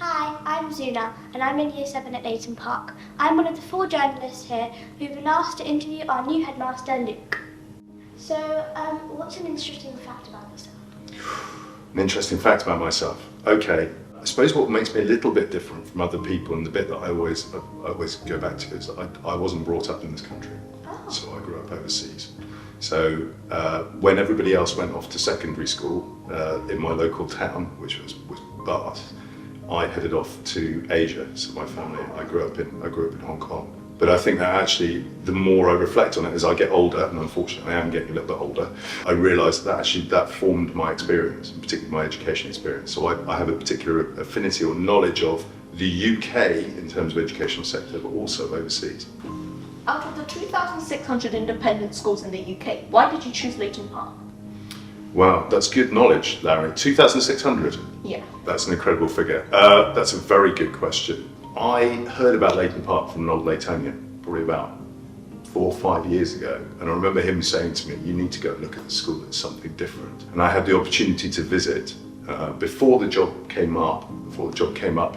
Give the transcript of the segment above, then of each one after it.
Hi, I'm Zuna and I'm in Year 7 at Leighton Park. I'm one of the 4 journalists here who've been asked to interview our new headmaster, Luke. So, what's an interesting fact about yourself? An interesting fact about myself? Okay, I suppose what makes me a little bit different from other people, and the bit that I always go back to, is that I wasn't brought up in this country. Oh. So I grew up overseas. So when everybody else went off to secondary school in my local town, which was Bath, I headed off to Asia. So my family, I grew up in Hong Kong. But I think that actually, the more I reflect on it as I get older, and unfortunately I am getting a little bit older, I realise that actually that formed my experience, and particularly my education experience. So I have a particular affinity or knowledge of the UK in terms of educational sector, but also overseas. Out of the 2,600 independent schools in the UK, why did you choose Leighton Park? Wow, that's good knowledge, Larry. 2,600? Yeah. That's an incredible figure. That's a very good question. I heard about Leighton Park from an old Leightonian, probably about 4 or 5 years ago. And I remember him saying to me, you need to go and look at the school, it's something different. And I had the opportunity to visit before the job came up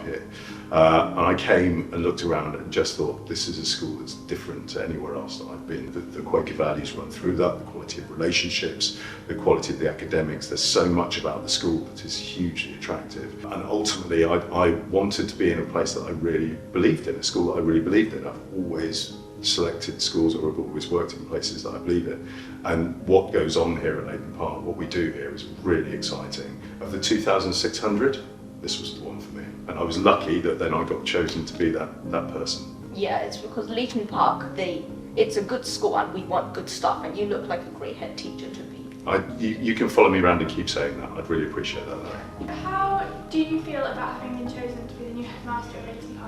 here. And I came and looked around and just thought, this is a school that's different to anywhere else that I've been. The Quaker values run through that, the quality of relationships, the quality of the academics. There's so much about the school that is hugely attractive. And ultimately, I wanted to be in a place that I really believed in, a school that I really believed in. I've always selected schools, or I've always worked in places that I believe in. And what goes on here at Leighton Park, what we do here, is really exciting. Of the 2,600, this was the one for me. And I was lucky that then I got chosen to be that person. Yeah, it's because Leighton Park, it's a good school and we want good staff, and you look like a great head teacher to be. You can follow me around and keep saying that. I'd really appreciate that, Larry. How do you feel about having been chosen to be the new headmaster at Leighton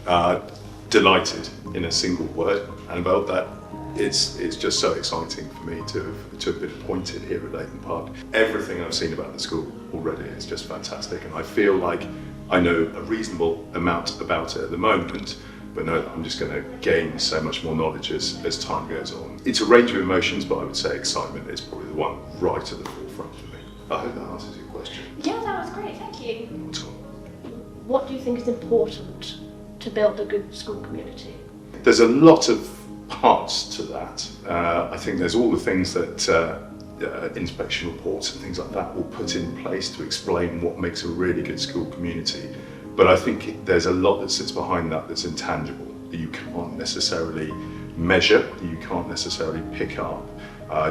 Park? Delighted, in a single word. And about that, it's just so exciting for me to have been appointed here at Leighton Park. Everything I've seen about the school already is just fantastic, and I feel like I know a reasonable amount about it at the moment, but know that I'm just going to gain so much more knowledge as time goes on. It's a range of emotions, but I would say excitement is probably the one right at the forefront for me. I hope that answers your question. Yeah, that was great, thank you. Not at all. What do you think is important to build a good school community? There's a lot of parts to that. I think there's all the things that inspection reports and things like that will put in place to explain what makes a really good school community. But I think there's a lot that sits behind that that's intangible, that you can't necessarily measure, that you can't necessarily pick up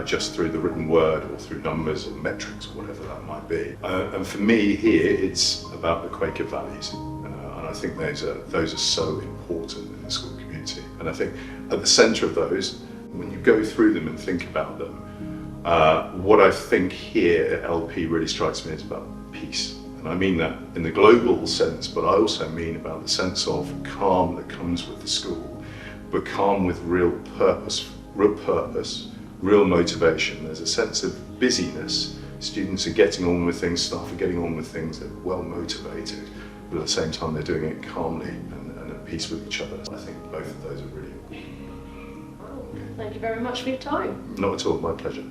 just through the written word or through numbers or metrics or whatever that might be. And for me here, it's about the Quaker values. And I think those are so important in the school community. And I think at the centre of those, when you go through them and think about them, what I think here at LP really strikes me is about peace. And I mean that in the global sense, but I also mean about the sense of calm that comes with the school, but calm with real purpose, real motivation. There's a sense of busyness. Students are getting on with things, staff are getting on with things, they're well motivated, but at the same time they're doing it calmly and at peace with each other. I think both of those are really important. Thank you very much for your time. Not at all, my pleasure.